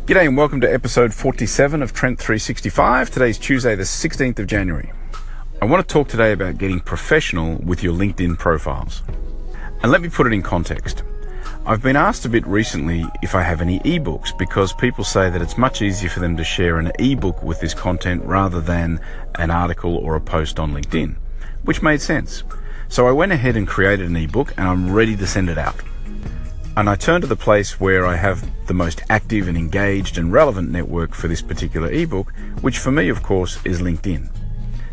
G'day and welcome to episode 47 of Trent365. Today's Tuesday, the 16th of January. I want to talk today about getting professional with your LinkedIn profiles. And let me put it in context. I've been asked a bit recently if I have any ebooks because people say that it's much easier for them to share an ebook with this content rather than an article or a post on LinkedIn, which made sense. So I went ahead and created an ebook and I'm ready to send it out. And I turned to the place where I have the most active and engaged and relevant network for this particular ebook, which for me, of course, is LinkedIn.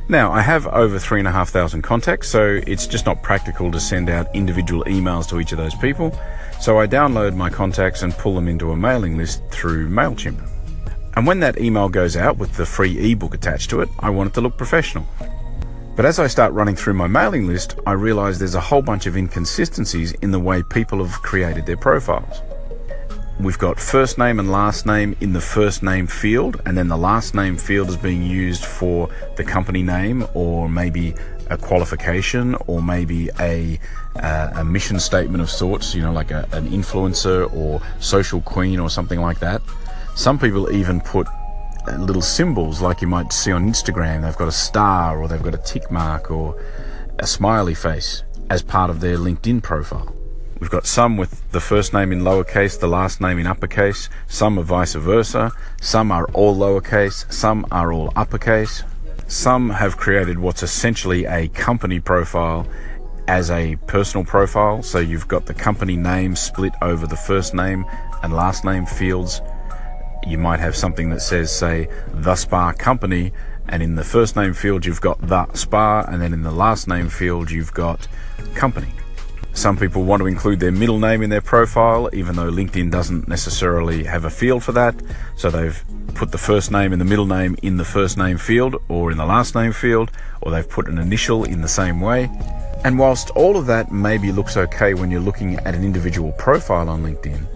Now, I have over 3,500 contacts, so it's just not practical to send out individual emails to each of those people. So I download my contacts and pull them into a mailing list through MailChimp. And when that email goes out with the free ebook attached to it, I want it to look professional. But as I start running through my mailing list, I realize there's a whole bunch of inconsistencies in the way people have created their profiles. We've got first name and last name in the first name field, and then the last name field is being used for the company name or maybe a qualification or maybe a mission statement of sorts, like an influencer or social queen or something like that. Some people even put little symbols like you might see on Instagram. They've got a star or they've got a tick mark or a smiley face as part of their LinkedIn profile. We've got some with the first name in lowercase, the last name in uppercase. Some are vice versa. Some are all lowercase. Some are all uppercase. Some have created what's essentially a company profile as a personal profile. So you've got the company name split over the first name and last name fields. You might have something that says, say, The Spa Company, and in the first name field you've got The Spa, and then in the last name field you've got Company. Some people want to include their middle name in their profile, even though LinkedIn doesn't necessarily have a field for that. So they've put the first name and the middle name in the first name field or in the last name field, or they've put an initial in the same way. And whilst all of that maybe looks okay when you're looking at an individual profile on LinkedIn,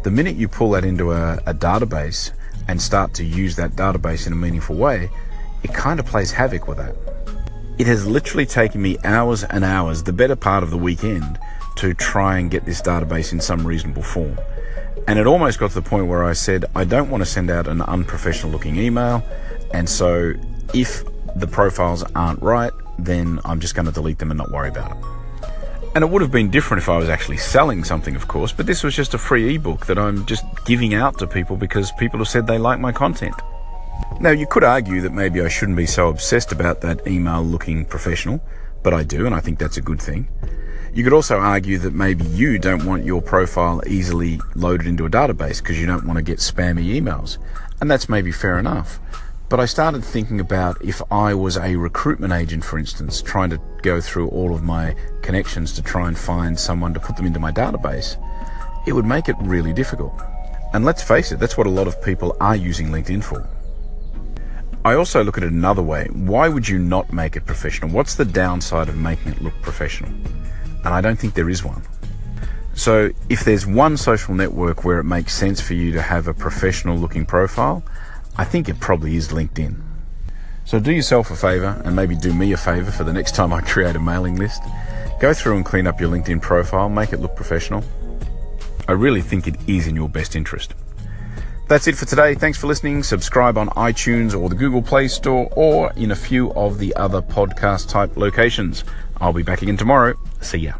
the minute you pull that into a database and start to use that database in a meaningful way, it kind of plays havoc with that. It has literally taken me hours and hours, the better part of the weekend, to try and get this database in some reasonable form. And it almost got to the point where I said, I don't want to send out an unprofessional looking email. And so if the profiles aren't right, then I'm just going to delete them and not worry about it. And it would have been different if I was actually selling something, of course, but this was just a free ebook that I'm just giving out to people because people have said they like my content. Now, you could argue that maybe I shouldn't be so obsessed about that email looking professional, but I do, and I think that's a good thing. You could also argue that maybe you don't want your profile easily loaded into a database because you don't want to get spammy emails, and that's maybe fair enough. But I started thinking about if I was a recruitment agent, for instance, trying to go through all of my connections to try and find someone to put them into my database, it would make it really difficult. And let's face it, that's what a lot of people are using LinkedIn for. I also look at it another way. Why would you not make it professional? What's the downside of making it look professional? And I don't think there is one. So if there's one social network where it makes sense for you to have a professional looking profile, I think it probably is LinkedIn. So do yourself a favor and maybe do me a favor for the next time I create a mailing list. Go through and clean up your LinkedIn profile, make it look professional. I really think it is in your best interest. That's it for today. Thanks for listening. Subscribe on iTunes or the Google Play Store or in a few of the other podcast type locations. I'll be back again tomorrow. See ya.